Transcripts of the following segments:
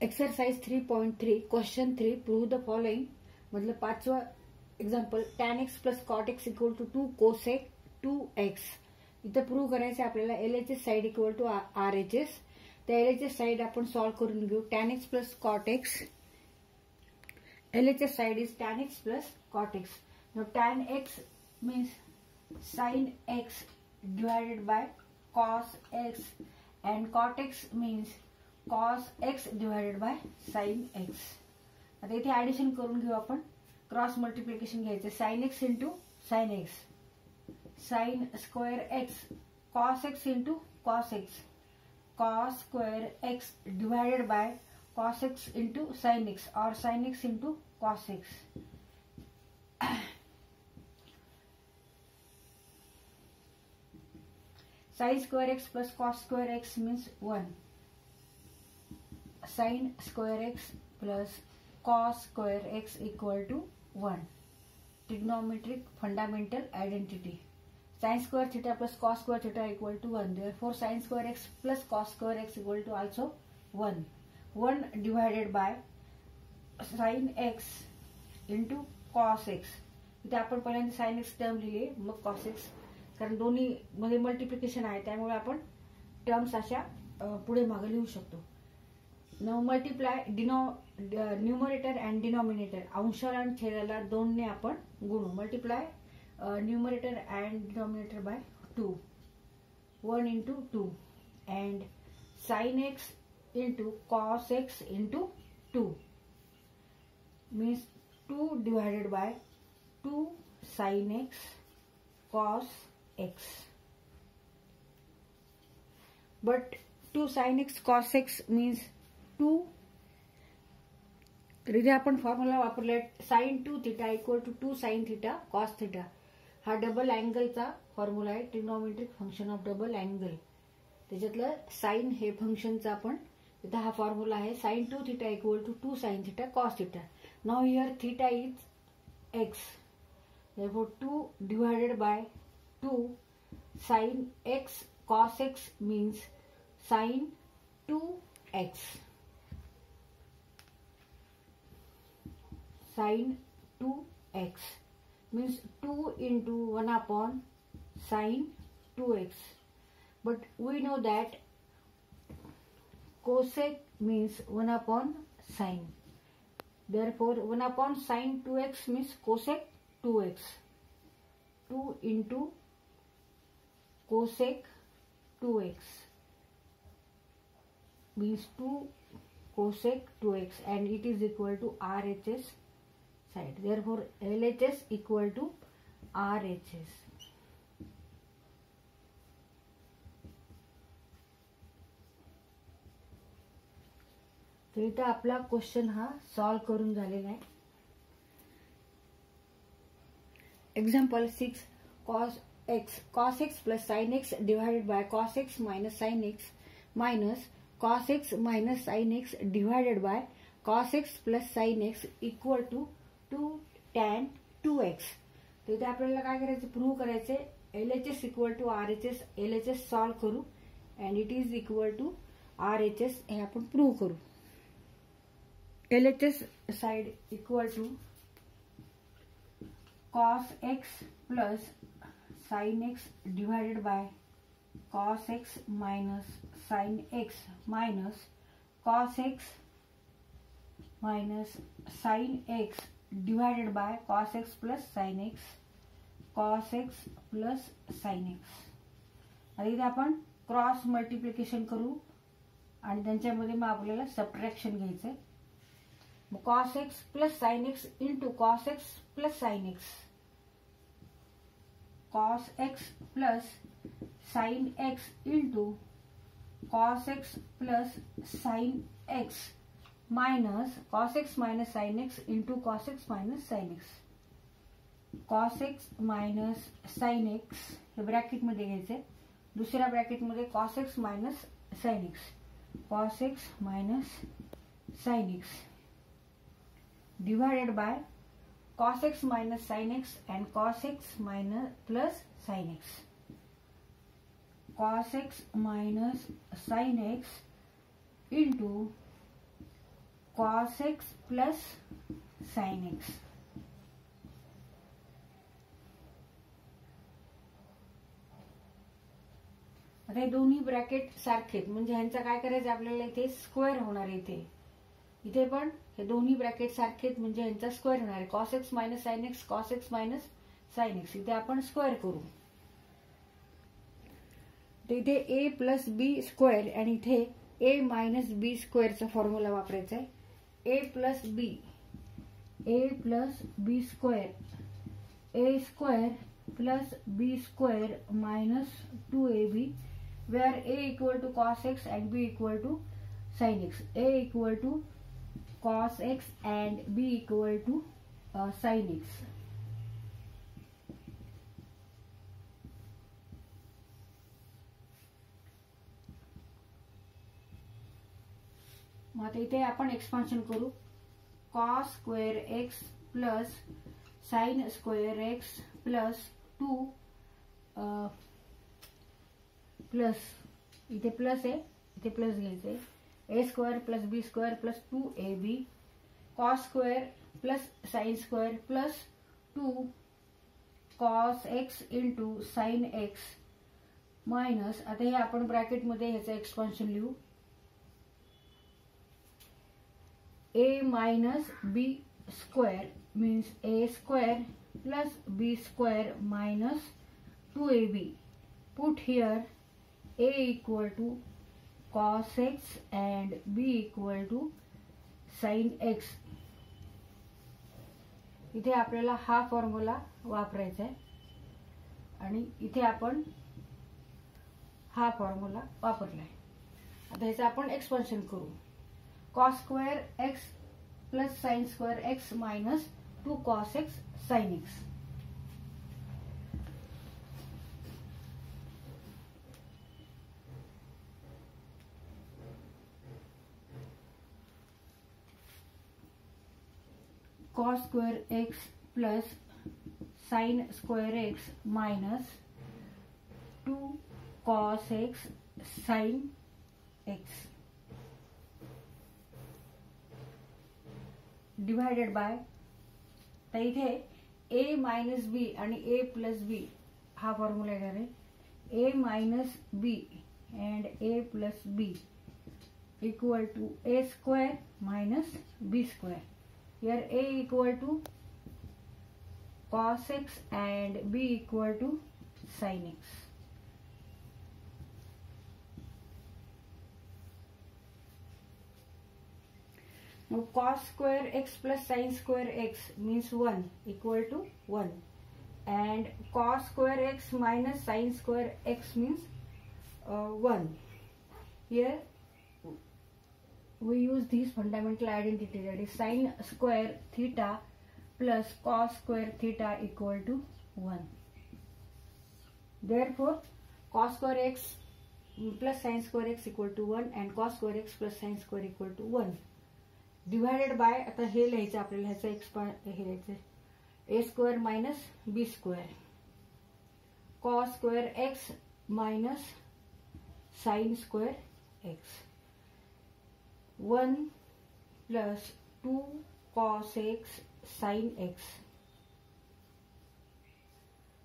Exercise 3.3 question 3 prove the following मधलं पाचवं example tan x plus cot x equal to 2 cosec 2x. इथं prove करायचं आपल्याला LHS side equal to RHS. त्या LHS side आपण solve करून घेऊ. tan x plus cot x, LHS side is tan x plus cot x. Now tan x means sin x divided by cos x and cot x means cos x divided by sin x. आता इथे addition करून घेऊ आपण. Cross multiplication घ्यायचं. sin x into sin x, sin square x, cos x into cos x, cos square x divided by cos x into sin x और sin x into cos x. sin square x plus cos square x means 1. sin square x plus cos square x equal to 1. Trigonometric fundamental identity. Sin square theta plus cos square theta equal to 1. Therefore, sin square x plus cos square x equal to also 1. 1 divided by sin x into cos x. इथे आपण पहिल्यांदा sin x term लिहिले, मग cos x, कारण दोन्ही मध्ये multiplication आहे त्यामुळे आपण टर्म्स अशा पुढे मागे लिहू शकतो. Now multiply numerator and denominator, अंशाला आणि छेदाला 2 ने आपण गुणू. Multiply numerator and denominator by 2, 1 into 2 and sine x into cos x into 2 means 2 divided by 2 sine x cos x. But 2 sin x cos x means 2. तर इथे आपण formula वापरला sin 2 theta equal to 2 sin theta cos theta. हा double अँगलचा formula आहे. Trigonometric function of double angle. त्याच्यातलं sine हे फंक्शनचा आपण इथे हा फॉर्म्युला आहे. sin 2 theta equal to 2 sin theta cos theta. Now here theta is x. Therefore 2 divided by 2 sin x cos x means sin 2x. Sin 2x means 2 into 1 upon sin 2x. But we know that cosec means 1 upon sin. Therefore 1 upon sin 2x means cosec 2x. 2 into cosec 2x means 2 cosec 2x and it is equal to RHS side. Therefore LHS equal to RHS. तर इथे आपला question हा solve करून झालेला आहे. Example 6 cos x plus sin x divided by cos x minus sin x minus cos x minus sin x divided by cos x plus sin x equal to 2 tan 2x. तर इथे आपल्याला काय करायचं, prove करायचे. LHS equal to RHS. LHS solve करू and it is equal to RHS हे आपण prove करू. LHS side equal to cos x plus sin x divided by cos x minus sin x minus cos x minus sin x divided by cos x plus sin x, cos x plus sin x. आता इथे आपण cross multiplication करू आणि त्यांच्यामध्ये मग आपल्याला subtraction घ्यायचंय. मग cos x plus sin x into cos x plus sin x, cos x plus sin x into cos x plus sin x minus cos x minus sin x into cos x minus sin x. cos x minus sin x हे bracket मध्ये घ्यायचे. दुसऱ्या bracket मध्ये cos x minus sin x, cos x minus sin x divided by cos x minus sin x and cos x minus plus sin x. Cos x minus sin x into cos x plus sine x. आता हे दोन्ही bracket सारखेत म्हणजे ह्यांचा काय करायचं आपल्याला, इथे square होणार. इथे पण हे दोन्ही ब्रॅकेट सारखेत म्हणजे ह्यांचा स्क्वेअर होणार आहे. Cos x minus sine x, cos x minus sine x, इथे आपण स्क्वेअर करू. तर इथे ए प्लस बी स्क्वेअर आणि इथे ए मायनस बी स्क्वेअरचा फॉर्म्युला वापरायचा आहे. A plus b square, a square plus b square minus 2ab, where a equal to cos x and b equal to sin x. a equal to cos x and b equal to sin x. मग आता इथे आपण expansion करू. cos square x plus sin square x plus 2 plus, इथे plus आहे, इथे plus घ्यायचंय. A square plus b square plus 2ab, cos square plus sine square plus 2 cos x into sine x minus, आता हे आपण ब्रॅकेटमध्ये ह्याचं एक्सपान्शन लिहू. A minus b square means a square plus b square minus 2ab. Put here a equal to cos x and b equal to sin x. इथे आपल्याला हा formula वापरायचा आहे आणि इथे आपण हा फॉर्म्युला वापरलाय. आता ह्याचं आपण एक्सपान्शन करू. cos square x plus sin square x minus 2 cos x sin x. cos square x plus sin square x minus 2 cos x sin x divided by, तर इथे a मायनस बी आणि a प्लस बी हा formula येणार आहे. a minus B and a plus B equal to a square minus b square. Here a equal to cos x and b equal to sin x. Now cos square x plus sin square x means 1 equal to 1, and cos square x minus sin square x means 1. Here we use this fundamental identity, that is sin square theta plus cos square theta equal to 1. Therefore cos square x plus sin square x equal to 1 and cos square x plus sin square equal to 1 divided by, आता हे लिहायचं आपल्याला, ह्याचं हे लिहायचं a square minus b square cos square x minus sin square x 1 plus 2 cos x sin x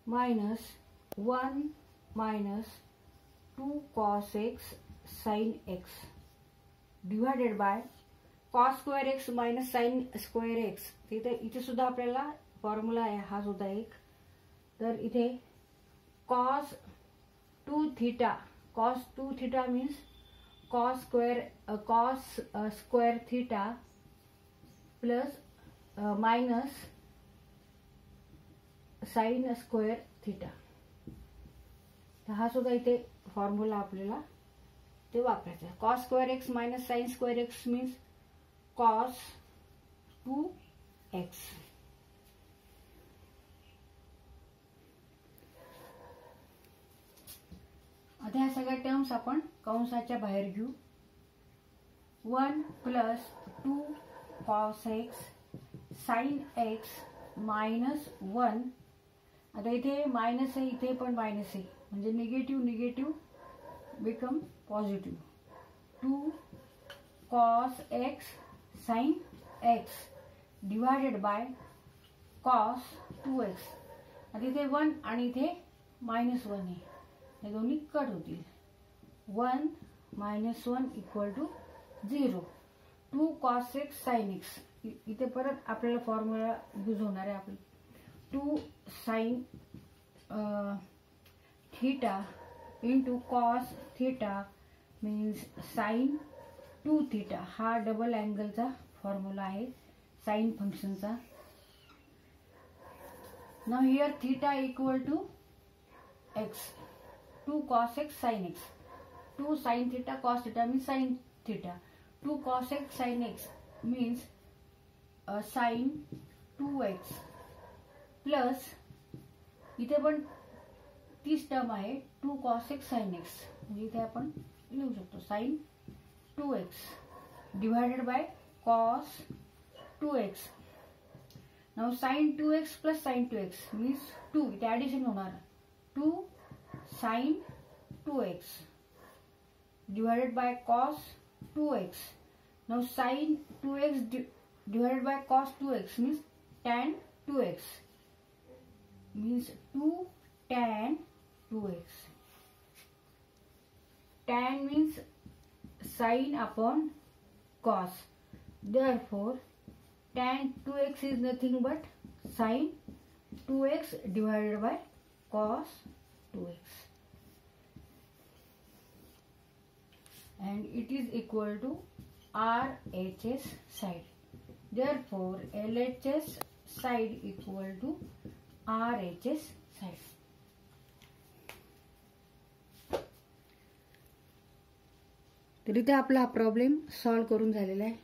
minus 1 minus 2 cos x sin x divided by cos square x minus sin square x. इथे सुद्धा आपल्याला formula आहे हा सुद्धा एक. तर इथे cos 2 theta means cos square theta plus minus sin square theta. तर हा सुद्धा इथे फॉर्म्युला आपल्याला ते वापरायचा आहे. cos square x minus sin square x means cos 2x. आता ह्या सगळ्या टर्म्स आपण कंसाच्या बाहेर घेऊ. 1 plus 2 cos x sin x minus 1. आता इथे मायनस आहे, इथे पण मायनस आहे, म्हणजे negative become positive. 2 cos x sine x divided by cos 2x. आता इथे 1 आणि इथे -1 आहे, हे दोन्ही कट होतील. 1 - 1 = 0. 2 cos x sin x. इथे परत आपल्याला फॉर्म्युला यूज होणार आहे. आपली 2 sin theta into cos theta means sign 2 theta. हा डबल अँगलचा फॉर्म्युला आहे साइन फंक्शनचा. Now here theta = x. 2 cos x sin x. 2 sin theta cos theta means sin theta. 2 cos x sin x means sin 2x plus इथे पण तीच term आहे 2 cos x sin x. म्हणजे इथे आपण लिहू शकतो sin 2x divided by cos 2x. Now sin 2x plus sin 2x means 2. इथे ॲडिशन होणार 2 sin 2x divided by cos 2x. Now sin 2x divided by cos 2x means tan 2x means 2 tan 2x. Tan means sin upon cos. Therefore tan 2x is nothing but sin 2x divided by cos 2x. And it is equal to RHS side. Therefore LHS side equal to RHS side. तर इथे आपला problem solve करून झालेला आहे.